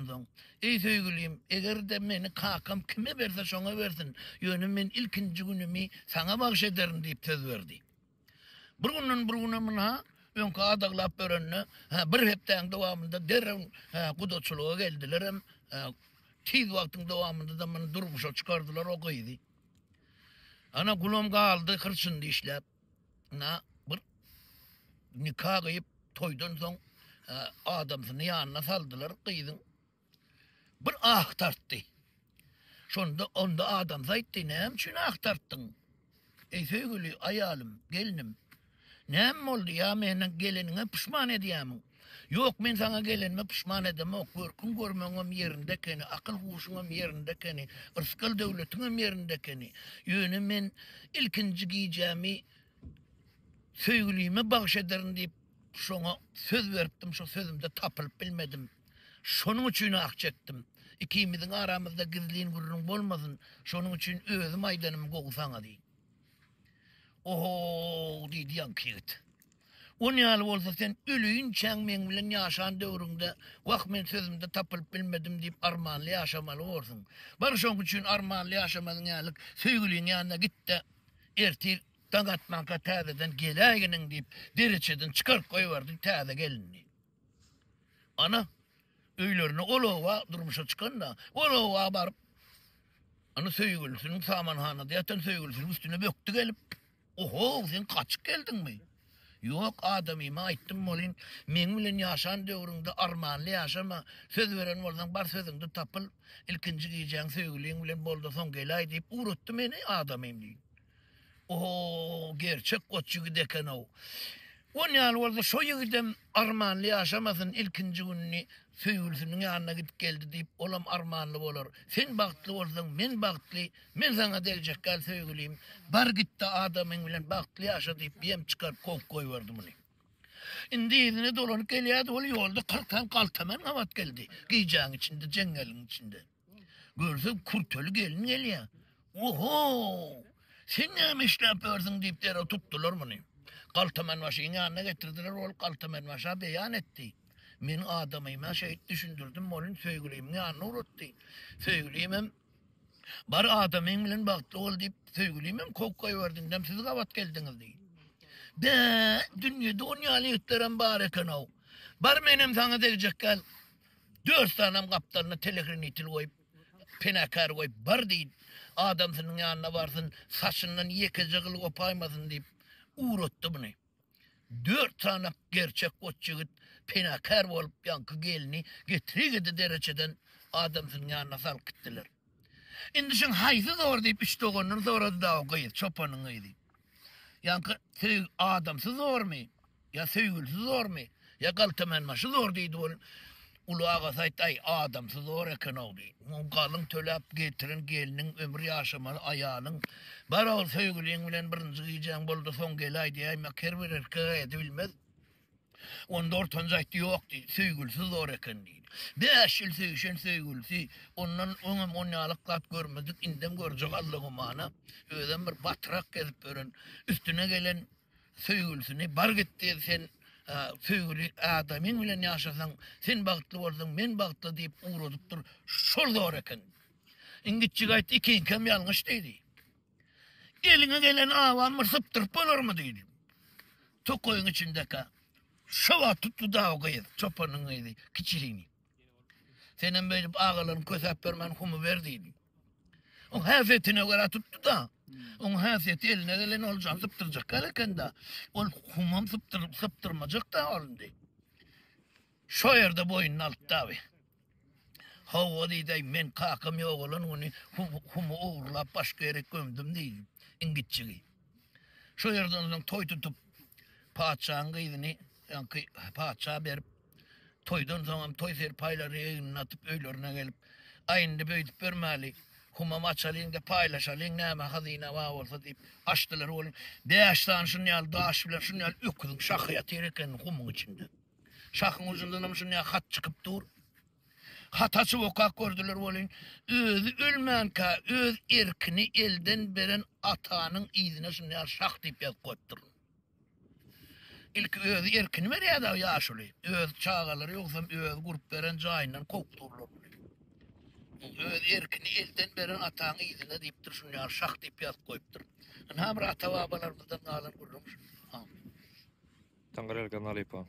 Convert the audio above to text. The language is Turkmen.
soň. Ey söýgülýim, egerde meni kakam kime berse şoňa bersin. Ýöne men ilkinji günümi saňa bagş ederim diýip söz berdi. Bir günden mına öňkü adaglap berenne, bir hepdeň dowamında derrew gudaçylyga geldiler hem tiz wagtyň dowamında da meni durmuşa çykardylar okydy. Ana gulum galdy kırçyndy işläp. Bir nikah gyýyp toýdan soň adamsyny ýanyna saldylar gyýdyň. Bir ah tartdy. Şonda onda adam zaýtdy, "Näme üçin ah tartdyň?" "Ey söýgüli aýalym, gelinim. Näme boldy ya menen gelenine pişman edýämiň?" "Ýok, men saňa gelenime pişman edemok. Görkün görmeňem ýerindekeni, akyl huşuňam ýerindekeni, ırskal döwletiňem ýerindekeni. Ýöne men ilkinji giýjämi söýgülime bagş ederim diýip şoňa söz beripdim. Şo sözümde tapylyp bilmedim. Şonuň üçin ah çekdim. İkimiziň aramyzda gizliň gurrun bolmasyn. Şonuň üçin özüm aýdanymy gowsaňa diýdi. "Oho" diýdi ýankyýyt. "On ýaly bolsa sen ölüýün çäň men bilen ýaşan döwrüňde wagt men sözümde tapylyp bilmedim diýip armanly ýaşamaly bolsun. Bar şoň üçin armanly ýaşamalyň ýalyk söýgüliň ýanyna gitdi. Ertir dagatmanka täzeden geläginiň diýip dereçeden çykaryp goýberdi täze gelinni. Ana öýlerine olowa durmuşa çykanda olowa baryp ana söýgülisiniň samanhanada ýatan söýgülisiniň üstüne bökdi gelip, "Oho, sen kaçyp geldiňmi?" "Ýok, adamyma aýtdym bolin, men bilen ýaşan döwrüňde armanly ýaşama, söz beren bolsaň bar sözüňde tapyl, ilkinji giýjäň söýgüliň bilen boldy soň gelay" diýip uratdy meni adamym diýdi. "Oho, gerçek goçygy deken o. On ýaly bolsa şo ýigidem armanly ýaşamasyn ilkinji günni söýgülisiniň ýanyna gidip geldi diýip olam armanly bolar. Sen bagtly bolsaň men bagtly, men saňa deljek gal söýgülim. Bar gitdi adamyň bilen bagtly ýaşa diýip ýem çykaryp goýberdi muny. Indi ýerine dolanyp gelýärdi, ol ýolda 40 galtaman awat geldi. Giýjäň içinde, jengeliň içinde. Görse kurtöli gelin gelýär. "Oho! Sen näme işläp berdiň?" diýip dere tutdular muny. Galtaman başyň ýanyna getirdiler, ol galtaman başa beýan etdi. Men adamyma şeýit düşündirdim, bolun söýgülimi ýanyna uratdy. Söýgülimem bar adamyň bilen bagtly bol diýip söýgülimem kokgoý berdiňdem siz gawat geldiňiz diýdi. "De, dünýede on ýaly ýetlerem bar eken o. Bar menem saňa deljek gal. 4 tanam gapdalyna telekritil goýup, penakar goýup bar diýdi. Adamsynyň ýanyna barsyn, saçyndan ýeke jygyl gopaýmasyn diýip uratdy muny. 4 tane gerçek goçygyt penakar bolup ýanky gelini getirigidi dereçeden adamsynyň ýanyna salyp gitdiler. Indi şoň haýsy zor diýip işdegondan sonra da goýup çopanyň ýydy. Ýanky adamsy zormy? Ya söýgülsi zormy? Ya galtamanmaşy zor diýdi bol. Ulağa saýtay adamsy zor eken o diýdi. Galyň töläp getirin geliniň ömrü ýaşamaly aýalyň bar ol söýgüliň bilen birinji giýjäň boldy soň gelay diýip kerbererke edilmez. Onda ortaň zaýtdy ýok diýdi. Söýgülsi zor eken diýdi. 5 ýyl söýüşen söýgülsi ondan oňam on ýalyk gat görmedik, indem görjek Allahumana. Özüm bir batrak gezip beren üstüne gelen söýgülsini bar gitdi sen söýgüli adamyň bilen ýaşasaň, sen bagtly bolsaň, men bagtly diýip uradypdyr. Şol zor eken. Ingitçi gaýtdy, ikiňkem ýalňyş diýdi. Eline gelen awan mırsypdyryp bolarmy diýdi. Tokoýuň içindeki şova tutdu da goýup çopanyň ýydy, kiçiligini. Senem beýip ağalarym kösäp bermän humy berdi. O häzetine görä tutdu da. On häzeti eline gelen oljan syptyrjak galakenda. Ol humam syptyrmajak da oldy. Şo ýerde boynuny altda we. Hawa diýdi, men kakam ýok bolan ony humy uğurlap başga ýere gömdüm diýdi. İngitçigi. Şo ýerden toý tutup paçaň gyýdyny, ýanky paça berip toýdan soň toý serpaýlary ýygyny atyp öýlerine gelip aýyndy böýdüp bermäli. Humam açalyňda paýlaşalyň näme hazina wa bolsa diýip açdylar ol. 5 tane şuny ýaly daş bilen şuny ýaly öküziň şahyat eken humyň içinde. Şahyň ucundan şuny hat çykyp dur. Hataçy okak gördüler bolin. Özü ölmänkä öz erkini elden beren atanyň ýzyna şuny ýaly şah diýip ýazyp goýupdyr. ilk öz erkini berýär ýaşuly. Öz çağalary ýoksam öz gurup beren jaýyndan kokturlar. Öz erkini elden beren ataň ýyzyna diýipdir, şunu şak diýip ýazyp goýupdyr. Hem ata babalarymızdan galan gurulmuş. Taňra elgen alypam.